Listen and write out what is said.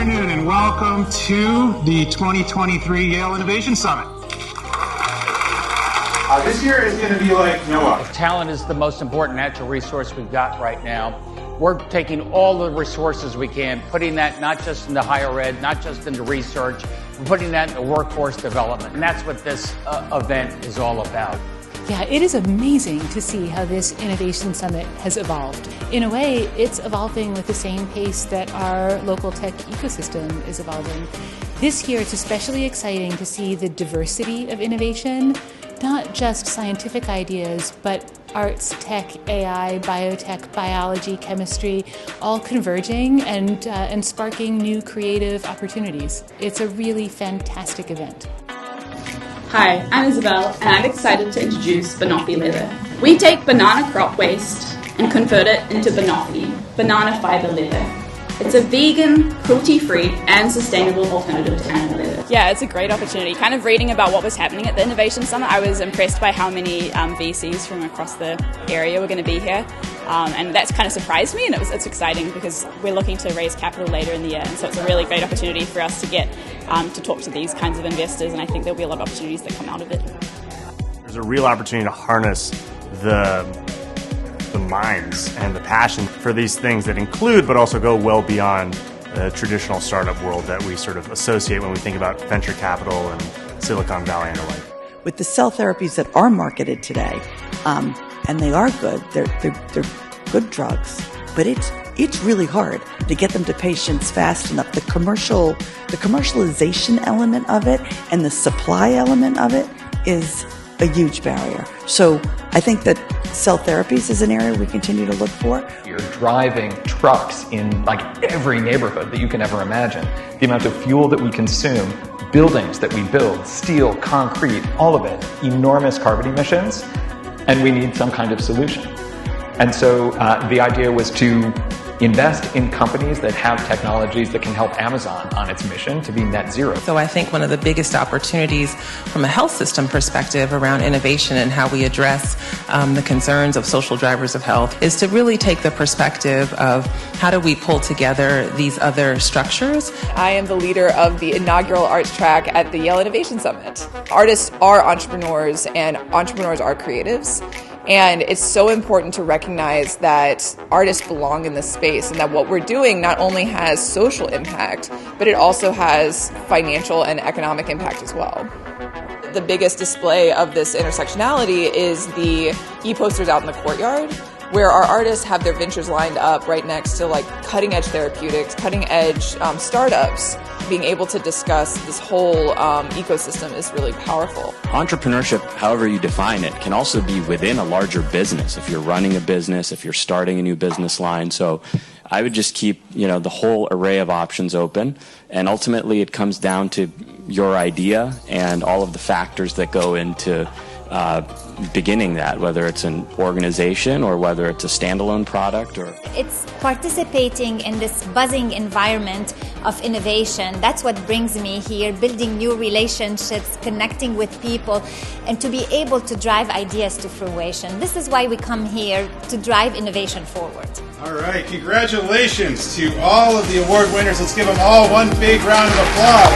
afternoon and welcome to the 2023 Yale Innovation Summit. This year is going to be like no other. Talent is the most important natural resource we've got right now. We're taking all the resources we can, putting that not just into higher ed, not just into research, we're putting that into workforce development. And that's what this event is all about. Yeah, it is amazing to see how this Innovation Summit has evolved. In a way, it's evolving with the same pace that our local tech ecosystem is evolving. This year, it's especially exciting to see the diversity of innovation, not just scientific ideas, but arts, tech, AI, biotech, biology, chemistry, all converging and sparking new creative opportunities. It's a really fantastic event. Hi, I'm Isabel, and I'm excited to introduce Banoffee Leather. We take banana crop waste and convert it into Banoffee, banana fiber leather. It's a vegan, cruelty-free, and sustainable alternative to animal leather. Yeah, it's a great opportunity. Kind of reading about what was happening at the Innovation Summit, I was impressed by how many VCs from across the area were going to be here. And that's kind of surprised me, and it's exciting because we're looking to raise capital later in the year. And so it's a really great opportunity for us to get to talk to these kinds of investors, and I think there'll be a lot of opportunities that come out of it. There's a real opportunity to harness the minds and the passion for these things that include but also go well beyond the traditional startup world that we sort of associate when we think about venture capital and Silicon Valley and the like. With the cell therapies that are marketed today, and they are good, they're good drugs, but it's really hard to get them to patients fast enough. The commercialization element of it and the supply element of it is a huge barrier. So I think that cell therapies is an area we continue to look for. You're driving trucks in like every neighborhood that you can ever imagine. The amount of fuel that we consume, buildings that we build, steel, concrete, all of it, enormous carbon emissions, and we need some kind of solution. And so the idea was to invest in companies that have technologies that can help Amazon on its mission to be net zero. So I think one of the biggest opportunities from a health system perspective around innovation and how we address the concerns of social drivers of health is to really take the perspective of how do we pull together these other structures. I am the leader of the inaugural arts track at the Yale Innovation Summit. Artists are entrepreneurs and entrepreneurs are creatives. And it's so important to recognize that artists belong in this space and that what we're doing not only has social impact, but it also has financial and economic impact as well. The biggest display of this intersectionality is the e-posters out in the courtyard, where our artists have their ventures lined up right next to like cutting edge therapeutics, cutting edge startups. Being able to discuss this whole ecosystem is really powerful. Entrepreneurship, however you define it, can also be within a larger business. If you're running a business, if you're starting a new business line. So I would just keep, the whole array of options open. And ultimately it comes down to your idea and all of the factors that go into beginning that, whether it's an organization or whether it's a standalone product. It's participating in this buzzing environment of innovation. That's what brings me here, building new relationships, connecting with people, and to be able to drive ideas to fruition. This is why we come here, to drive innovation forward. All right, congratulations to all of the award winners. Let's give them all one big round of applause.